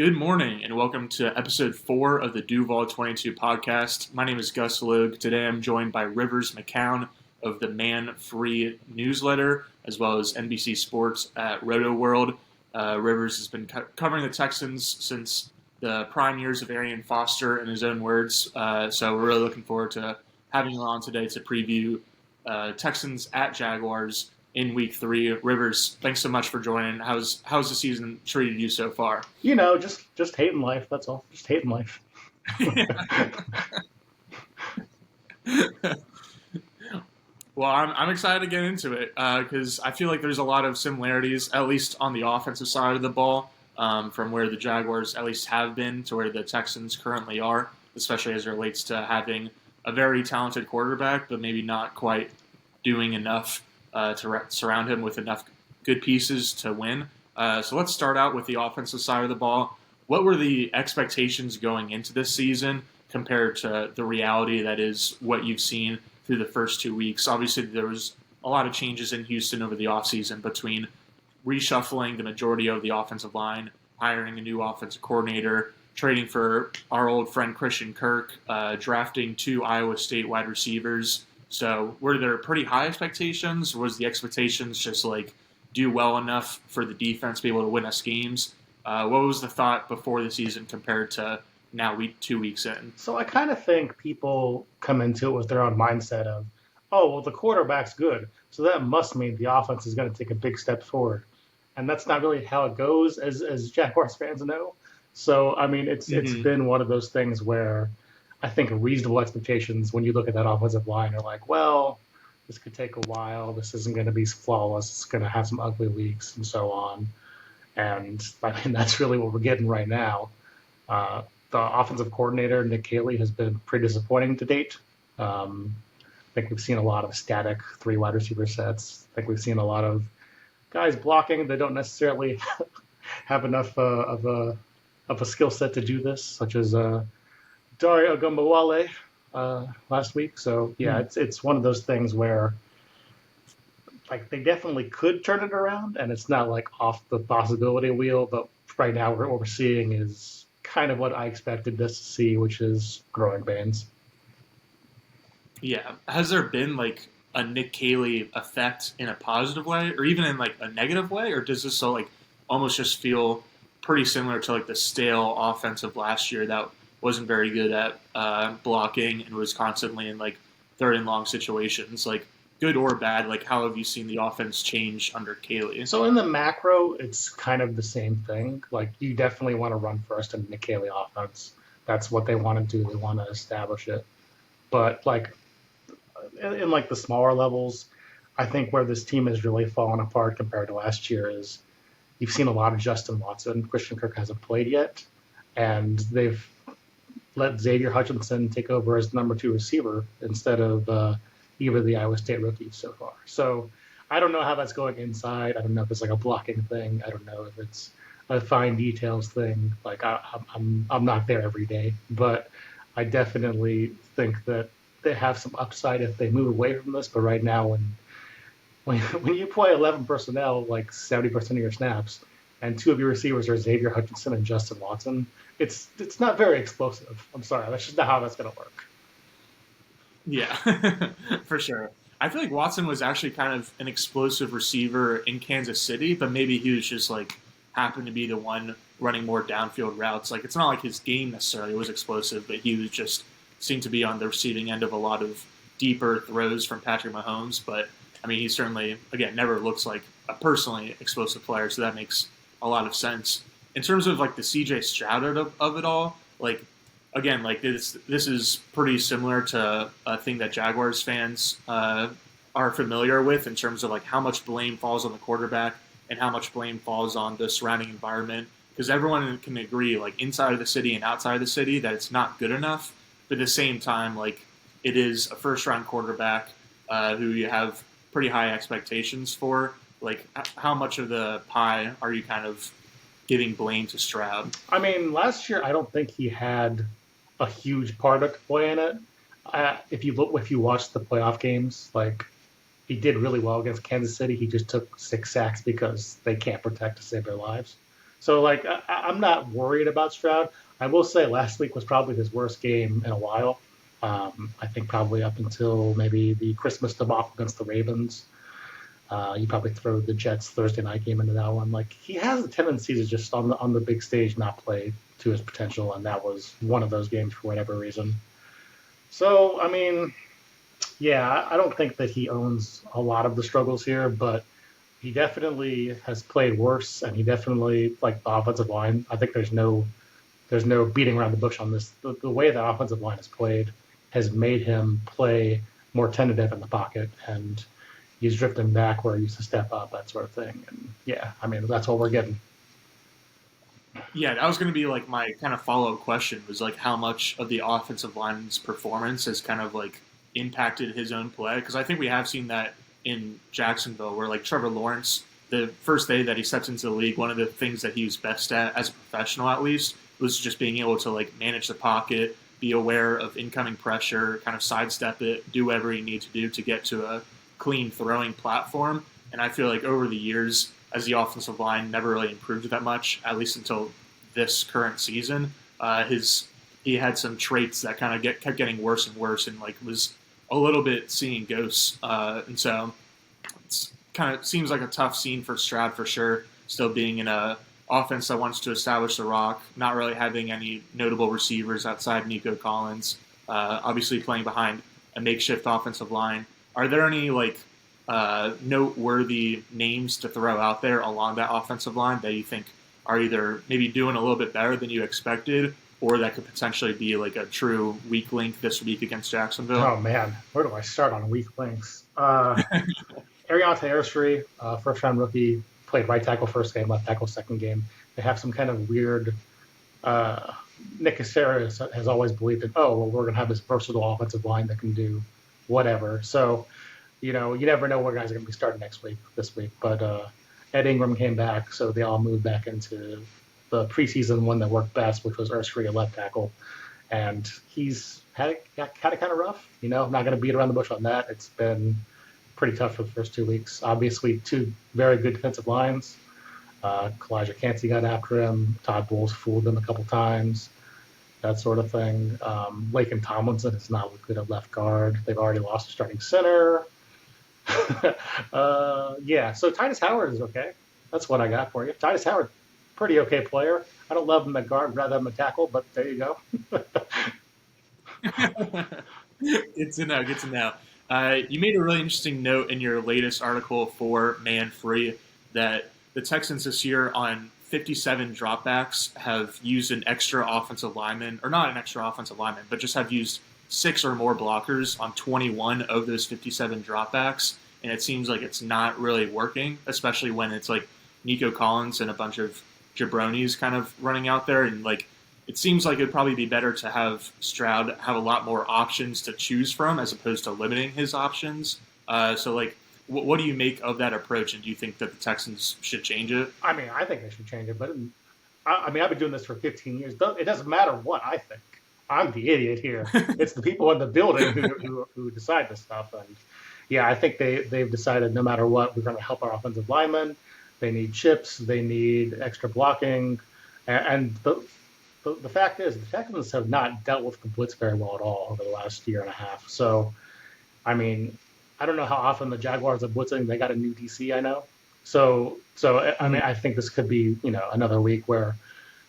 Good morning and welcome to episode 4 of the Duval 22 podcast. My name is Gus Logue. Today I'm joined by Rivers McCown of the Man Free newsletter, as well as NBC Sports at Roto World. Rivers has been covering the Texans since the prime years of Arian Foster, in his own words. So we're really looking forward to having you on today to preview Texans at Jaguars in week 3. Rivers, thanks so much for joining. How's the season treated you so far? You know, just hating life. That's all. Just hating life. Well, I'm excited to get into it because I feel like there's a lot of similarities, at least on the offensive side of the ball, from where the Jaguars at least have been to where the Texans currently are, especially as it relates to having a very talented quarterback, but maybe not quite doing enough to surround him with enough good pieces to win. So let's start out with the offensive side of the ball. What were the expectations going into this season compared to the reality that is what you've seen through the first 2 weeks? Obviously, there was a lot of changes in Houston over the offseason between reshuffling the majority of the offensive line, hiring a new offensive coordinator, trading for our old friend Christian Kirk, drafting 2 Iowa State wide receivers. So were there pretty high expectations? Was the expectations just like do well enough for the defense to be able to win us games? What was the thought before the season compared to now 2 weeks in? So I kind of think people come into it with their own mindset of, oh, well, the quarterback's good, so that must mean the offense is going to take a big step forward. And that's not really how it goes, as Jaguars fans know. So, I mean, it's been one of those things where I think reasonable expectations when you look at that offensive line are like, well, this could take a while. This isn't going to be flawless. It's going to have some ugly leaks and so on. And, I mean, that's really what we're getting right now. The offensive coordinator, Nick Caley, has been pretty disappointing to date. I think we've seen a lot of static 3 wide receiver sets. I think we've seen a lot of guys blocking that don't necessarily have enough of a skill set to do this, such as Dario Gumbawale last week. So, yeah, it's one of those things where like they definitely could turn it around, and it's not like off the possibility wheel. But right now, what we're seeing is kind of what I expected this to see, which is growing pains. Yeah. Has there been like a Nick Caley effect in a positive way or even in like a negative way? Or does this so like almost just feel pretty similar to like the stale offensive last year that wasn't very good at blocking and was constantly in like 3rd and long situations? Like good or bad, like how have you seen the offense change under Caley? So in the macro, it's kind of the same thing. Like you definitely want to run first in the Caley offense. That's what they want to do. They want to establish it. But like in like the smaller levels, I think where this team has really fallen apart compared to last year is you've seen a lot of Justin Watson. Christian Kirk hasn't played yet, and they've let Xavier Hutchinson take over as the number 2 receiver instead of either of the Iowa State rookies so far. So I don't know how that's going inside. I don't know if it's like a blocking thing. I don't know if it's a fine details thing. Like I'm not there every day, but I definitely think that they have some upside if they move away from this. But right now, when you play 11 personnel, like 70% of your snaps, and 2 of your receivers are Xavier Hutchinson and Justin Watson, it's not very explosive. I'm sorry, that's just not how that's going to work. Yeah, for sure. I feel like Watson was actually kind of an explosive receiver in Kansas City, but maybe he was just like happened to be the one running more downfield routes. Like it's not like his game necessarily was explosive, but he was just seemed to be on the receiving end of a lot of deeper throws from Patrick Mahomes. But I mean, he certainly, again, never looks like a personally explosive player, so that makes a lot of sense. In terms of like the CJ Stroud of it all, like again, like this is pretty similar to a thing that Jaguars fans are familiar with in terms of like how much blame falls on the quarterback and how much blame falls on the surrounding environment. Because everyone can agree, like inside of the city and outside of the city, that it's not good enough. But at the same time, like it is a first-round quarterback who you have pretty high expectations for. Like, how much of the pie are you kind of giving blame to Stroud? I mean, last year I don't think he had a huge part to play in it. If you watch the playoff games, like he did really well against Kansas City. He just took 6 sacks because they can't protect to save their lives. So like I'm not worried about Stroud. I will say last week was probably his worst game in a while. I think probably up until maybe the Christmas debacle against the Ravens. You probably throw the Jets Thursday night game into that one. Like he has a tendency to just on the big stage not play to his potential, and that was one of those games for whatever reason. So I mean, yeah, I don't think that he owns a lot of the struggles here, but he definitely has played worse, and he definitely like the offensive line. I think there's no beating around the bush on this. The way the offensive line has played has made him play more tentative in the pocket, and he's drifting back where he used to step up, that sort of thing. And yeah, I mean that's what we're getting. Yeah, that was going to be like my kind of follow up question was like how much of the offensive line's performance has kind of like impacted his own play because I think we have seen that in Jacksonville where like Trevor Lawrence the first day that he stepped into the league, one of the things that he was best at as a professional at least was just being able to like manage the pocket, be aware of incoming pressure, kind of sidestep it, do whatever you need to do to get to a clean throwing platform. And I feel like over the years, as the offensive line never really improved that much, at least until this current season. His he had some traits that kind of kept getting worse and worse, and like was a little bit seeing ghosts. And so it's kind of seems like a tough scene for Stroud for sure. Still being in a offense that wants to establish the rock, not really having any notable receivers outside Nico Collins. Obviously playing behind a makeshift offensive line. Are there any like noteworthy names to throw out there along that offensive line that you think are either maybe doing a little bit better than you expected, or that could potentially be like a true weak link this week against Jacksonville? Oh man, where do I start on weak links? Ariana Ayerstree, first round rookie, played right tackle first game, left tackle second game. They have some kind of weird. Uh, Nick Caceres has always believed that, oh, well, we're going to have this versatile offensive line that can do whatever. So, you never know what guys are going to be starting this week. But Ed Ingram came back, so they all moved back into the preseason one that worked best, which was Erskine at left tackle. And he's had it kind of rough. I'm not going to beat around the bush on that. It's been pretty tough for the first 2 weeks. Obviously, two very good defensive lines. Kalijah Cansey got after him. Todd Bowles fooled him a couple times. That sort of thing. Laken Tomlinson has not looked good at left guard. They've already lost a starting center. Yeah, so Titus Howard is okay. That's what I got for you. Titus Howard, pretty okay player. I don't love him at guard, rather have him at tackle, but there you go. Good to know. Good to know. You made a really interesting note in your latest article for Man Free that the Texans this year on 57 dropbacks have used an extra offensive lineman, or not an extra offensive lineman, but just have used 6 or more blockers on 21 of those 57 dropbacks. And it seems like it's not really working, especially when it's like Nico Collins and a bunch of jabronis kind of running out there. And like, it seems like it'd probably be better to have Stroud have a lot more options to choose from as opposed to limiting his options. So like, what do you make of that approach? And do you think that the Texans should change it? I mean, I think they should change it, but I've been doing this for 15 years. It doesn't matter what I think. I'm the idiot here. It's the people in the building who decide this stuff. And yeah, I think they've decided no matter what, we're going to help our offensive linemen. They need chips. They need extra blocking. And the fact is, the Texans have not dealt with the blitz very well at all over the last year and a half. So, I mean, I don't know how often the Jaguars are blitzing. They got a new DC, I know. So I mean, I think this could be, another week where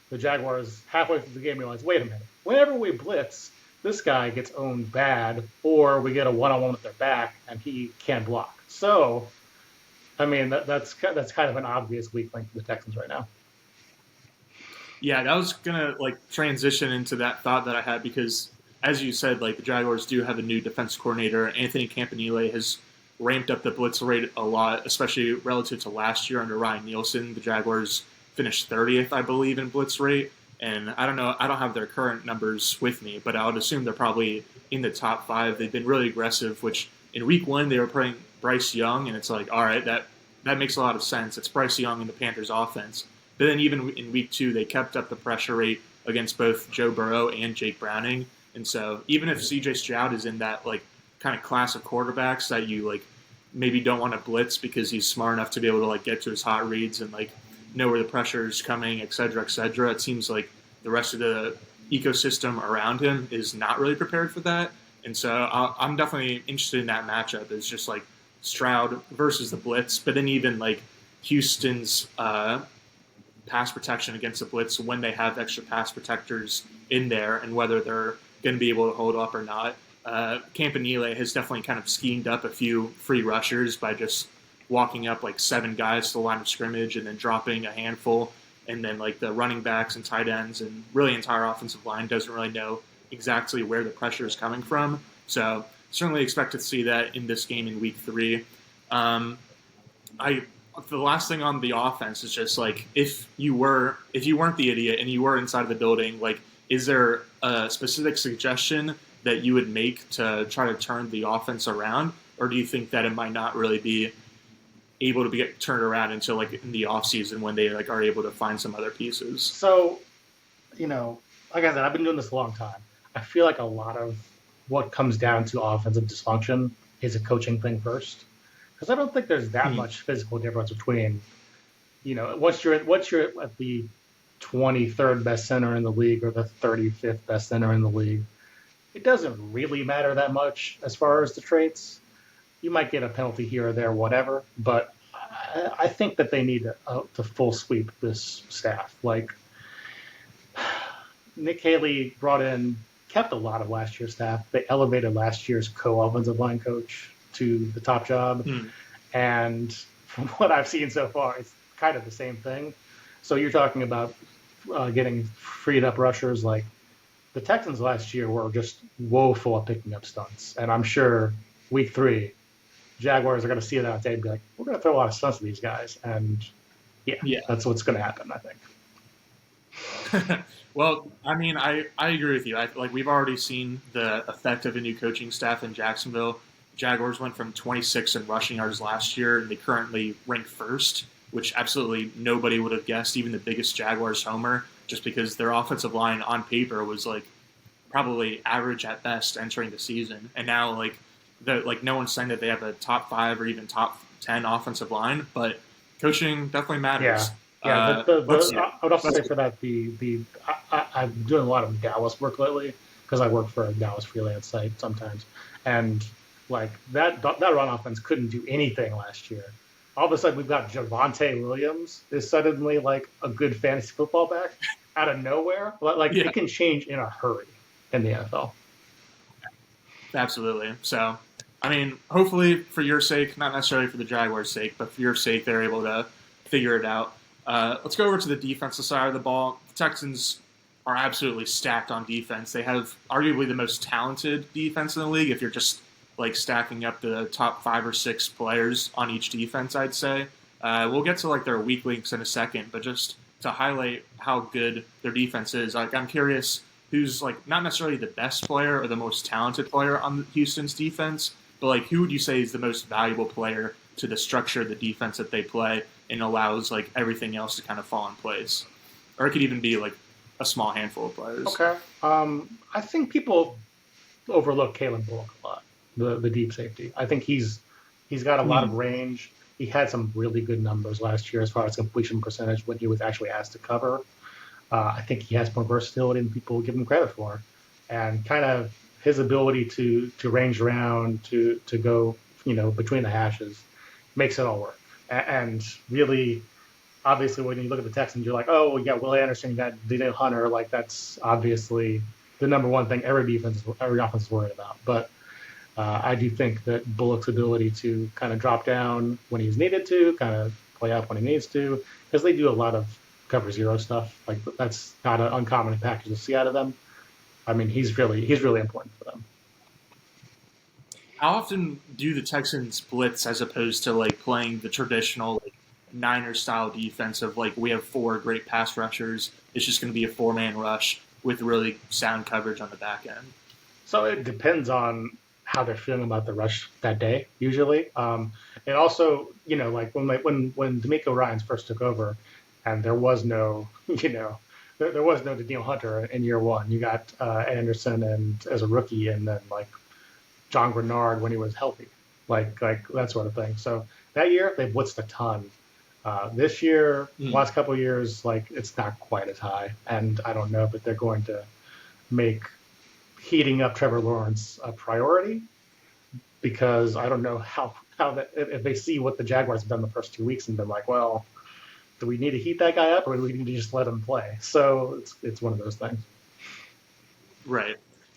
the Jaguars halfway through the game realize, wait a minute, whenever we blitz, this guy gets owned bad, or we get a one-on-one with their back and he can't block. So, I mean, that's kind of an obvious weak link for the Texans right now. Yeah, that was gonna like transition into that thought that I had because, as you said, like the Jaguars do have a new defense coordinator. Anthony Campanile has ramped up the blitz rate a lot, especially relative to last year under Ryan Nielsen. The Jaguars finished 30th, I believe, in blitz rate, and I don't know, I don't have their current numbers with me, but I would assume they're probably in the top 5. They've been really aggressive. Which in Week 1 they were playing Bryce Young, and it's like, all right, that makes a lot of sense. It's Bryce Young in the Panthers' offense. But then even in Week 2, they kept up the pressure rate against both Joe Burrow and Jake Browning. And so even if C.J. Stroud is in that like kind of class of quarterbacks that you like maybe don't want to blitz because he's smart enough to be able to like get to his hot reads and like know where the pressure is coming, et cetera, et cetera. It seems like the rest of the ecosystem around him is not really prepared for that. And so I'm definitely interested in that matchup. It's just like Stroud versus the blitz, but then even like Houston's pass protection against the blitz when they have extra pass protectors in there and whether they're going to be able to hold up or not. Campanile has definitely kind of schemed up a few free rushers by just walking up like 7 guys to the line of scrimmage and then dropping a handful. And then like the running backs and tight ends and really entire offensive line doesn't really know exactly where the pressure is coming from. So certainly expect to see that in this game in week 3. The last thing on the offense is just like if you weren't the idiot and you were inside the building, like is there a specific suggestion that you would make to try to turn the offense around, or do you think that it might not really be able to get turned around until like in the off season when they like are able to find some other pieces? So, like I said, I've been doing this a long time. I feel like a lot of what comes down to offensive dysfunction is a coaching thing first. Because I don't think there's that much physical difference between, once you're at the 23rd best center in the league or the 35th best center in the league, it doesn't really matter that much as far as the traits. You might get a penalty here or there, whatever, but I think that they need to full sweep this staff. Like Nick Haley kept a lot of last year's staff. They elevated last year's co-offensive line coach to the top job. And from what I've seen so far, it's kind of the same thing. So you're talking about getting freed up rushers. Like the Texans last year were just woeful at picking up stunts. And I'm sure week 3, Jaguars are going to see that on tape and be like, we're going to throw a lot of stunts at these guys. And yeah. That's what's going to happen, I think. Well, I mean, I agree with you. We've already seen the effect of a new coaching staff in Jacksonville. Jaguars went from 26th in rushing yards last year, and they currently rank 1st, which absolutely nobody would have guessed, even the biggest Jaguars homer, just because their offensive line on paper was like probably average at best entering the season. And now no one's saying that they have a top 5 or even top 10 offensive line, but coaching definitely matters. Yeah. I would also say for that I'm doing a lot of Dallas work lately because I work for a Dallas freelance site sometimes, and like that run offense couldn't do anything last year. All of a sudden, we've got Javonte Williams is suddenly like a good fantasy football back out of nowhere. It can change in a hurry in the NFL. Absolutely. So, I mean, hopefully for your sake, not necessarily for the Jaguars' sake, but for your sake, they're able to figure it out. Let's go over to the defensive side of the ball. The Texans are absolutely stacked on defense. They have arguably the most talented defense in the league if you're just like stacking up the top 5 or 6 players on each defense, I'd say. We'll get to like their weak links in a second, but just to highlight how good their defense is, like I'm curious who's like not necessarily the best player or the most talented player on Houston's defense, but like who would you say is the most valuable player to the structure of the defense that they play and allows like everything else to kind of fall in place? Or it could even be like a small handful of players. Okay. I think people overlook Kalen Bullock a lot, the deep safety. I think he's got a lot of range. He had some really good numbers last year as far as completion percentage when he was actually asked to cover. I think he has more versatility than people give him credit for. And kind of his ability to range around, to go, between the hashes makes it all work. And really, obviously, when you look at the Texans, you're like, oh, yeah, Will Anderson, you got Daniel Hunter. Like, that's obviously the number one thing every offense is worried about. But I do think that Bullock's ability to kind of drop down when he's needed to, kind of play up when he needs to, because they do a lot of cover zero stuff. Like, that's not an uncommon package to see out of them. I mean, he's really important for them. How often do the Texans blitz as opposed to like playing the traditional like Niners style defense of like we have 4 great pass rushers? It's just going to be a 4-man rush with really sound coverage on the back end. So it depends on how they're feeling about the rush that day. Usually, and also like when D'Amico Ryans first took over, and there was no there was no Daniel Hunter in year 1. You got Anderson and as a rookie, and then like John Grenard when he was healthy, like that sort of thing. So that year they blitzed a ton. This year, last couple of years, like it's not quite as high, and I don't know that they're going to make heating up Trevor Lawrence a priority because I don't know how that if they see what the Jaguars have done the first 2 weeks and been like, well, do we need to heat that guy up or do we need to just let him play? So it's one of those things. Right.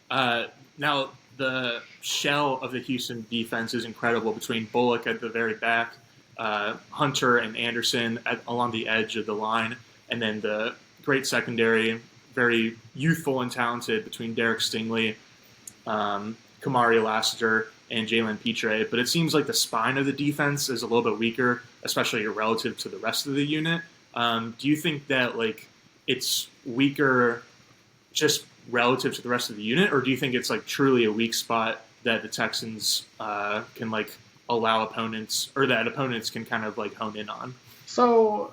Now, the shell of the Houston defense is incredible between Bullock at the very back, Hunter and Anderson along the edge of the line, and then the great secondary, very youthful and talented between Derek Stingley, Kamari Lassiter, and Jalen Petre. But it seems like the spine of the defense is a little bit weaker, especially relative to the rest of the unit. Do you think that like it's weaker just relative to the rest of the unit, or do you think it's like truly a weak spot that the Texans can like allow opponents, or that opponents can kind of like hone in on? So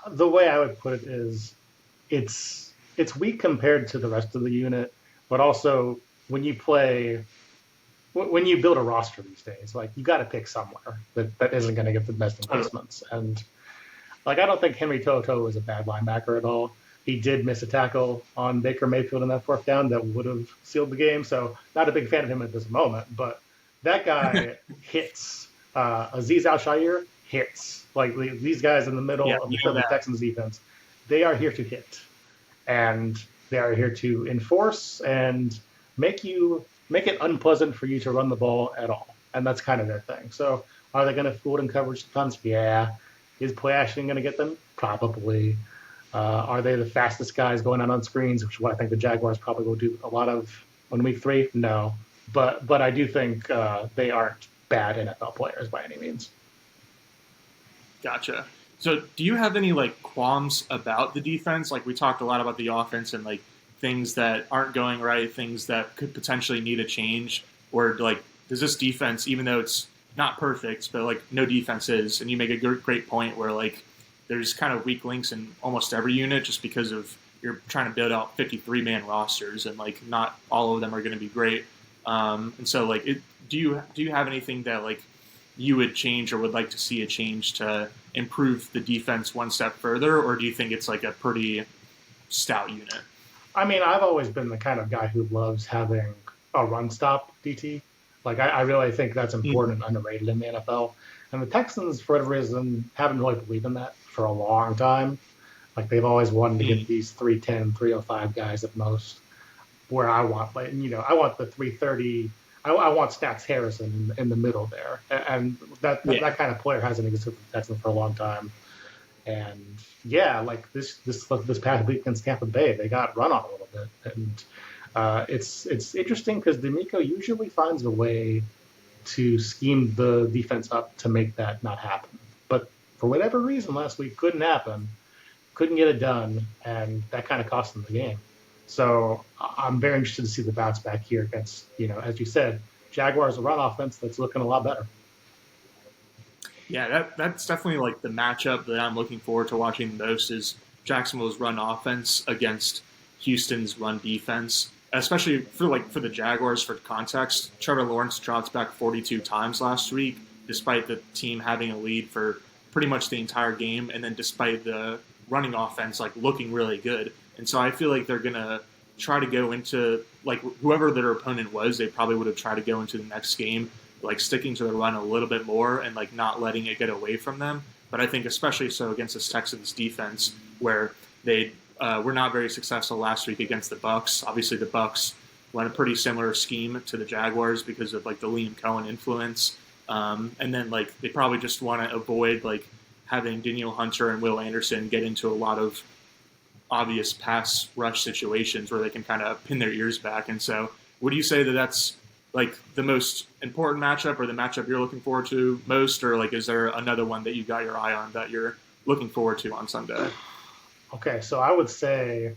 the way I would put it is, it's weak compared to the rest of the unit, but also when you build a roster these days, like you got to pick somewhere that isn't going to get the best investments. And like I don't think Henry Toto is a bad linebacker at all. He did miss a tackle on Baker Mayfield on that fourth down that would have sealed the game. So not a big fan of him at this moment, but that guy hits. Aziz Al-Shaair hits. Like these guys in the middle of the Texans defense, they are here to hit. And they are here to enforce and make it unpleasant for you to run the ball at all. And that's kind of their thing. So are they going to fool in coverage sometimes? Yeah. Is play action going to get them? Probably. Are they the fastest guys going out on screens, which is what I think the Jaguars probably will do a lot of on week 3? No. But I do think they aren't bad NFL players by any means. Gotcha. So do you have any like qualms about the defense? Like we talked a lot about the offense and like things that aren't going right, things that could potentially need a change, or like does this defense, even though it's not perfect, but like no defense is, and you make a great point where like there's kind of weak links in almost every unit just because of you're trying to build out 53-man rosters and like not all of them are going to be great. And so like do you have anything that like you would change or would like to see a change to improve the defense one step further, or do you think it's like a pretty stout unit? I mean, I've always been the kind of guy who loves having a run stop DT. Like I really think that's important and underrated in the NFL. And the Texans, for whatever reason, haven't really believed in that for a long time. Like they've always wanted to get these 310, 305 guys at most. Where I want, like, I want the 330. I want Stacks Harrison in the middle there, and that kind of player hasn't existed for the Texans for a long time. And yeah, like this past week against Tampa Bay, they got run on a little bit, and it's interesting because D'Amico usually finds a way to scheme the defense up to make that not happen. But for whatever reason, last week couldn't happen, couldn't get it done, and that kind of cost them the game. So I'm very interested to see the bounce back here against, as you said, Jaguars, a run offense that's looking a lot better. Yeah, that's definitely like the matchup that I'm looking forward to watching the most is Jacksonville's run offense against Houston's run defense, especially for the Jaguars. For context, Trevor Lawrence dropped back 42 times last week, despite the team having a lead for pretty much the entire game, and then despite the running offense like looking really good. And so I feel like they're going to try to go into, like, whoever their opponent was, they probably would have tried to go into the next game, like, sticking to the run a little bit more and, like, not letting it get away from them. But I think especially so against this Texans defense, where they were not very successful last week against the Bucs. Obviously, the Bucs run a pretty similar scheme to the Jaguars because of, like, the Liam Cohen influence. And then, like, they probably just want to avoid, like, having Danielle Hunter and Will Anderson get into a lot of obvious pass rush situations where they can kind of pin their ears back. And so would you say that that's like the most important matchup or the matchup you're looking forward to most, or like is there another one that you got your eye on that you're looking forward to on Sunday? Okay, so I would say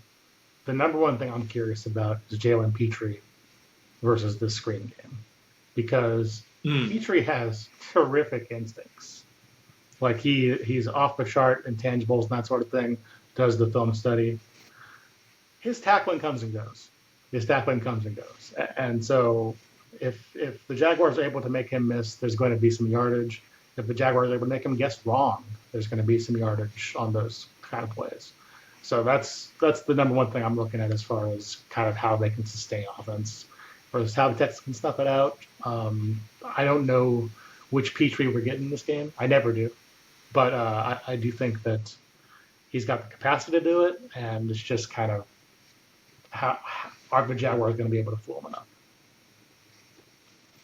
the number one thing I'm curious about is Jalen Petre versus the screen game, because Petre has terrific instincts. Like he's off the chart intangibles and that sort of thing, does the film study. His tackling comes and goes. And so if the Jaguars are able to make him miss, there's going to be some yardage. if the Jaguars are able to make him guess wrong, there's going to be some yardage on those kind of plays. So that's the number one thing I'm looking at as far as kind of how they can sustain offense versus how the Texans can snuff it out. I don't know which Petrie we're getting in this game. I never do. But I do think that he's got the capacity to do it, and it's just kind of how are the Jaguars going to be able to fool him enough?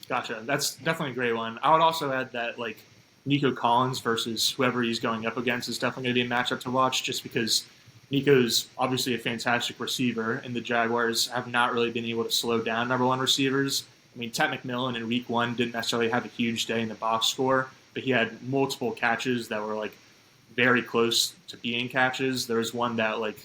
Gotcha. That's definitely a great one. I would also add that like Nico Collins versus whoever he's going up against is definitely going to be a matchup to watch, just because Nico's obviously a fantastic receiver, and the Jaguars have not really been able to slow down number one receivers. I mean, Ted McMillan in week one didn't necessarily have a huge day in the box score, but he had multiple catches that were like very close to being catches. There was one that like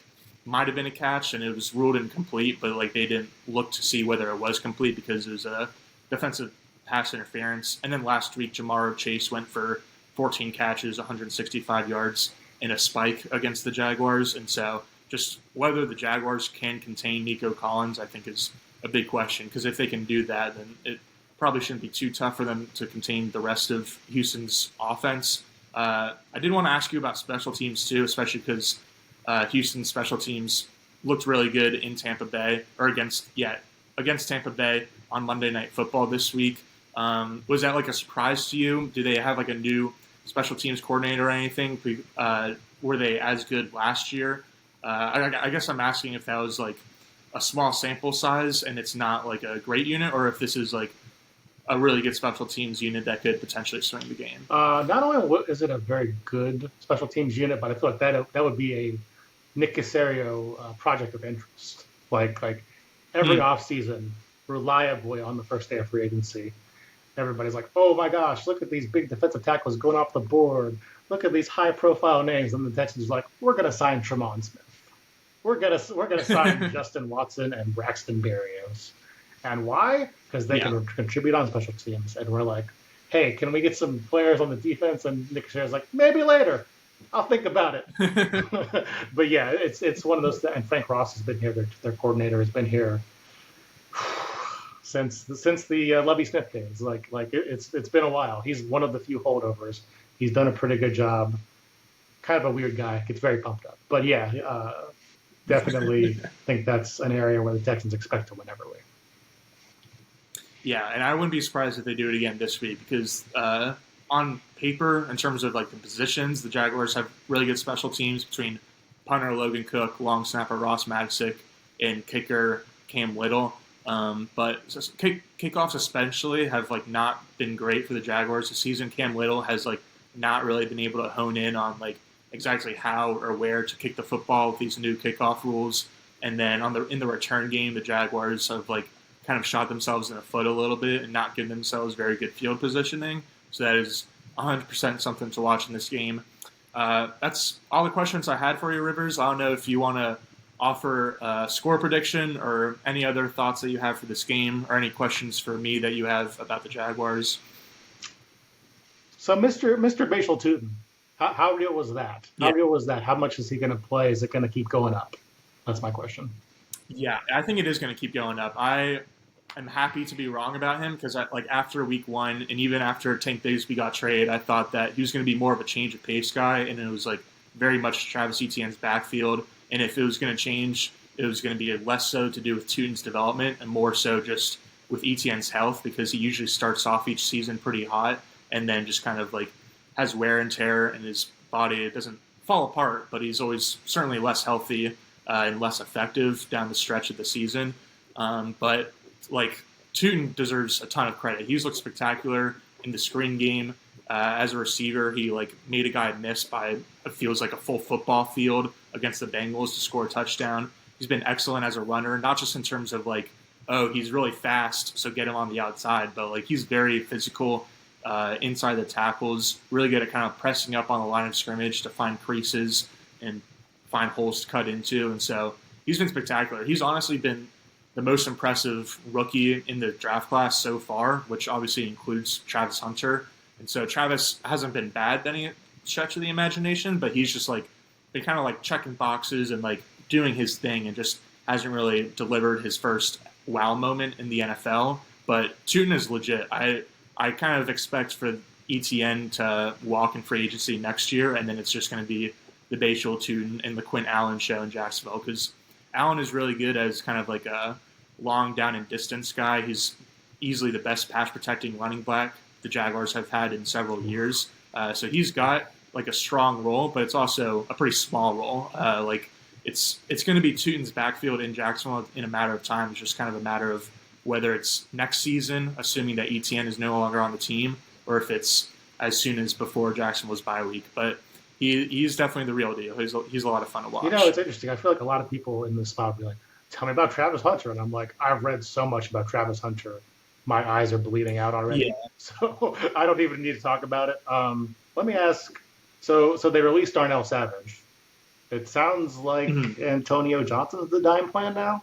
might have been a catch and it was ruled incomplete, but like they didn't look to see whether it was complete because it was a defensive pass interference. And then last week, Jamar Chase went for 14 catches, 165 yards in a spike against the Jaguars. And so just whether the Jaguars can contain Nico Collins, I think is a big question, because if they can do that, then it probably shouldn't be too tough for them to contain the rest of Houston's offense. I did want to ask you about special teams too, especially because Houston's special teams looked really good in Tampa Bay, or against Tampa Bay on Monday Night Football this week. Was that like a surprise to you? Do they have like a new special teams coordinator or anything? Were they as good last year? I guess I'm asking if that was like a small sample size and it's not like a great unit, or if this is like a really good special teams unit that could potentially swing the game. Not only is it a very good special teams unit, but I feel like that would be a Nick Caserio project of interest. Like every offseason, reliably on the first day of free agency, everybody's like, oh my gosh, look at these big defensive tackles going off the board. Look at these high-profile names. And the Texans are like, we're going to sign Tremont Smith. We're gonna sign Justin Watson and Braxton Berrios. And why? Because they can contribute on special teams. And we're like, hey, can we get some players on the defense? And Nick Caserio's like, maybe later. I'll think about it. But yeah, it's one of those. And Frank Ross has been here. Their coordinator has been here since the Lovie Smith days. Like it's been a while. He's one of the few holdovers. He's done a pretty good job. Kind of a weird guy. Gets very pumped up. But yeah, definitely think that's an area where the Texans expect to win every week. Yeah, and I wouldn't be surprised if they do it again this week, because on paper, in terms of like the positions, the Jaguars have really good special teams between punter Logan Cook, long snapper Ross Magsick, and kicker Cam Whittle. But kickoffs especially have like not been great for the Jaguars this season. Cam Whittle has like not really been able to hone in on like exactly how or where to kick the football with these new kickoff rules. And then in the return game, the Jaguars have like kind of shot themselves in the foot a little bit and not given themselves very good field positioning. So that is 100% something to watch in this game. That's all the questions I had for you, Rivers. I don't know if you want to offer a score prediction or any other thoughts that you have for this game, or any questions for me that you have about the Jaguars. So Mr. Bashal Tootin, how real was that? How real was that? How much is he going to play? Is it going to keep going up? That's my question. Yeah, I think it is going to keep going up. I am happy to be wrong about him, because after week one and even after Tank Bigsby got traded, I thought that he was going to be more of a change of pace guy, and it was like very much Travis Etienne's backfield. And if it was going to change, it was going to be less so to do with Tootin's development and more so just with Etienne's health, because he usually starts off each season pretty hot and then just kind of like has wear and tear in his body. It doesn't fall apart, but he's always certainly less healthy and less effective down the stretch of the season. But like Tootin deserves a ton of credit. He's looked spectacular in the screen game. As a receiver, he like made a guy miss by it feels like a full football field against the Bengals to score a touchdown. He's been excellent as a runner, not just in terms of like, oh, he's really fast, so get him on the outside, but like he's very physical inside the tackles, really good at kind of pressing up on the line of scrimmage to find creases and find holes to cut into. And so he's been spectacular. He's honestly been the most impressive rookie in the draft class so far, which obviously includes Travis Hunter. And so Travis hasn't been bad by any stretch of the imagination, but he's just like been kind of like checking boxes and like doing his thing and just hasn't really delivered his first wow moment in the NFL. But Tootin is legit. I kind of expect for ETN to walk in free agency next year, and then it's just going to be the Bachel Tune and the Quinn Allen show in Jacksonville, because Allen is really good as kind of like a long down and distance guy. He's easily the best pass protecting running back the Jaguars have had in several years. So he's got like a strong role, but it's also a pretty small role. Like it's going to be Tutin's backfield in Jacksonville in a matter of time. It's just kind of a matter of whether it's next season, assuming that ETN is no longer on the team, or if it's as soon as before Jacksonville's bye week. But he's definitely the real deal. He's a lot of fun to watch. You know, it's interesting. I feel like a lot of people in this spot will be like, tell me about Travis Hunter. And I'm like, I've read so much about Travis Hunter. My eyes are bleeding out already. Yeah. So I don't even need to talk about it. Let me ask. So they released Darnell Savage. It sounds like Antonio Johnson's the dime plan now.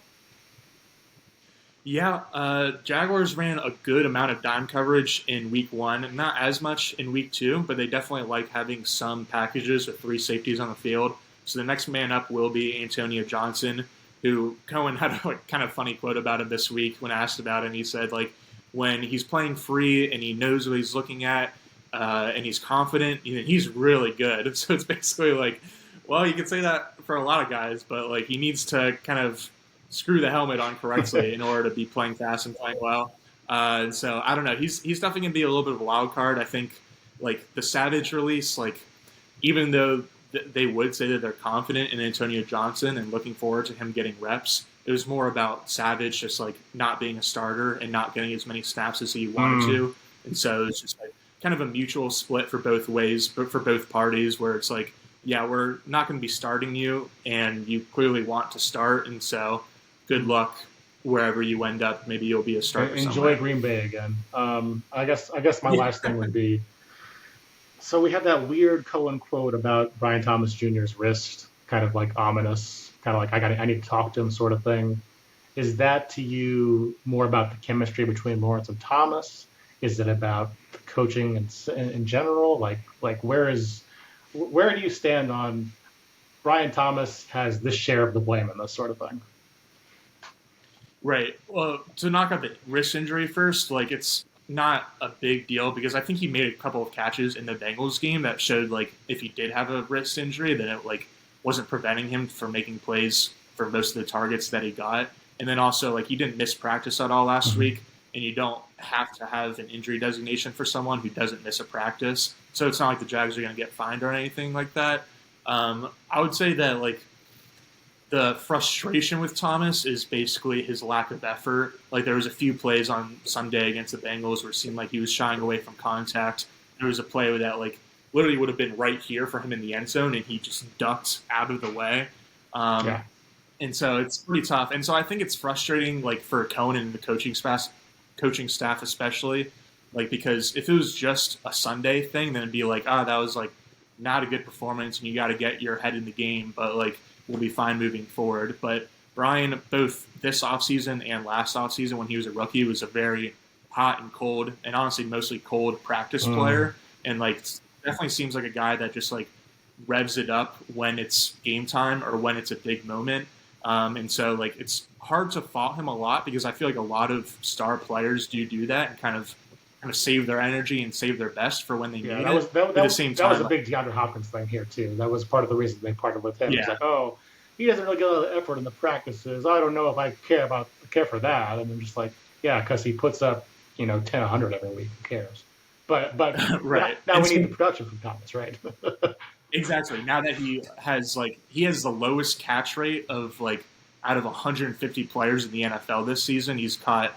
Yeah, Jaguars ran a good amount of dime coverage in week 1, not as much in week 2, but they definitely like having some packages with 3 safeties on the field. So the next man up will be Antonio Johnson, who Cohen had a kind of funny quote about him this week when asked about him. He said, like, when he's playing free and he knows what he's looking at and he's confident, he's really good. So it's basically like, well, you could say that for a lot of guys, but like he needs to kind of screw the helmet on correctly in order to be playing fast and playing well. So I don't know. He's definitely going to be a little bit of a wild card. I think like the Savage release, like even though they would say that they're confident in Antonio Johnson and looking forward to him getting reps, it was more about Savage just like not being a starter and not getting as many snaps as he wanted to. And so it's just like kind of a mutual split for both ways, but for both parties, where it's like, yeah, we're not going to be starting you and you clearly want to start. And so good luck wherever you end up. Maybe you'll be a starter. Enjoy somewhere. Green Bay again. I guess my last thing would be, so we have that weird Cohen quote about Brian Thomas Jr.'s wrist, kind of like ominous, kind of like I need to talk to him sort of thing. Is that to you more about the chemistry between Lawrence and Thomas? Is it about the coaching in general? Like where do you stand on Brian Thomas has this share of the blame in this sort of thing? Right. Well, to knock out the wrist injury first, like it's not a big deal because I think he made a couple of catches in the Bengals game that showed like if he did have a wrist injury, then it like wasn't preventing him from making plays for most of the targets that he got. And then also like he didn't miss practice at all last week, and you don't have to have an injury designation for someone who doesn't miss a practice. So it's not like the Jags are going to get fined or anything like that. I would say that like the frustration with Thomas is basically his lack of effort. Like there was a few plays on Sunday against the Bengals where it seemed like he was shying away from contact. There was a play that like literally would have been right here for him in the end zone, and he just ducked out of the way. And so it's pretty tough. And so I think it's frustrating, like for Cohen and the coaching staff especially, like because if it was just a Sunday thing, then it'd be like, that was like not a good performance, and you got to get your head in the game. But like we'll be fine moving forward. But Brian, both this offseason and last offseason when he was a rookie, was a very hot and cold, and honestly mostly cold practice player. And like definitely seems like a guy that just like revs it up when it's game time or when it's a big moment. And so like it's hard to fault him a lot because I feel like a lot of star players do that and kind of save their energy and save their best for when they need it. At the same time, that was a big DeAndre Hopkins thing here too. That was part of the reason they partnered with him. Yeah. It's like, oh, he doesn't really get a lot of effort in the practices. I don't know if I care for that. And I'm just like, yeah, because he puts up 10, 100 every week. Who cares? But right. now we need the production from Thomas, right? Exactly. Now that he has the lowest catch rate of like out of 150 players in the NFL this season, he's caught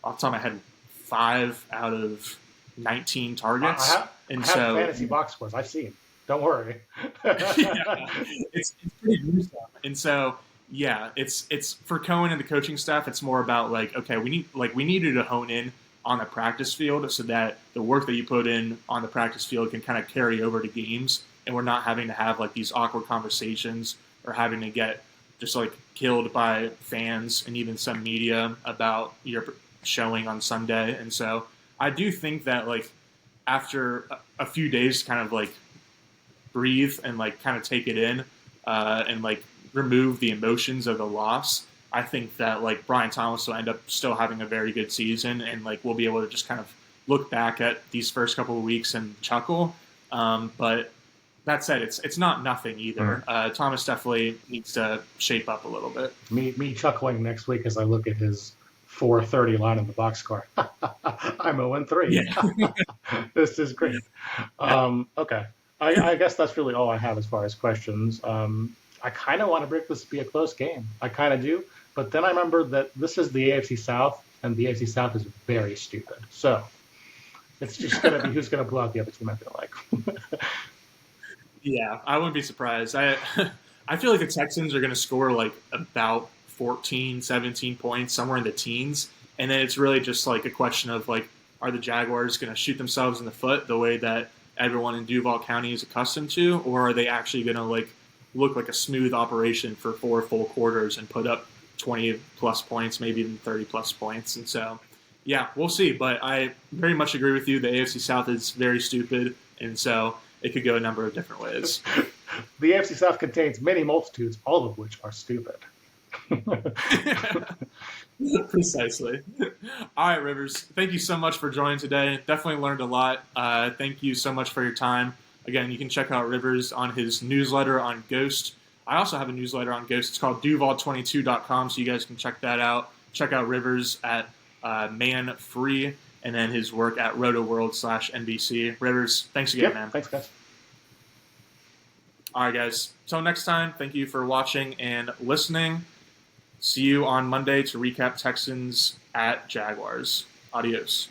off the top of my head 5 out of 19 targets. I have fantasy box scores. I've seen. Don't worry. It's pretty gruesome. And so yeah, it's for Cohen and the coaching staff. It's more about like, okay, we needed to hone in on the practice field so that the work that you put in on the practice field can kind of carry over to games, and we're not having to have like these awkward conversations or having to get just like killed by fans and even some media about your showing on Sunday. And so I do think that like after a few days kind of like breathe and like kind of take it in and like remove the emotions of the loss, I think that like Brian Thomas will end up still having a very good season, and like we'll be able to just kind of look back at these first couple of weeks and chuckle. But that said, it's not nothing either. Thomas definitely needs to shape up a little bit. Me chuckling next week as I look at his 430 line in the box score. I'm 0-3. Yeah. This is great. Okay. I guess that's really all I have as far as questions. I kind of want to predict this to be a close game. I kind of do. But then I remember that this is the AFC South, and the AFC South is very stupid. So it's just going to be who's going to blow out the other team, I feel like. Yeah, I wouldn't be surprised. I feel like the Texans are going to score like about 14, 17 points, somewhere in the teens. And then it's really just like a question of like, are the Jaguars going to shoot themselves in the foot the way that everyone in Duval County is accustomed to, or are they actually going to like look like a smooth operation for 4 full quarters and put up 20 plus points, maybe even 30 plus points? And so, yeah, we'll see. But I very much agree with you. The AFC South is very stupid, and so it could go a number of different ways. The AFC South contains many multitudes, all of which are stupid. Precisely. All right, Rivers. Thank you so much for joining today. Definitely learned a lot. Thank you so much for your time. Again, you can check out Rivers on his newsletter on Ghost. I also have a newsletter on Ghost. It's called duval22.com, so you guys can check that out. Check out Rivers at Man Free, and then his work at rotoworld/NBC. Rivers, thanks again, man. Thanks, guys. All right, guys. Till next time, thank you for watching and listening. See you on Monday to recap Texans at Jaguars. Adios.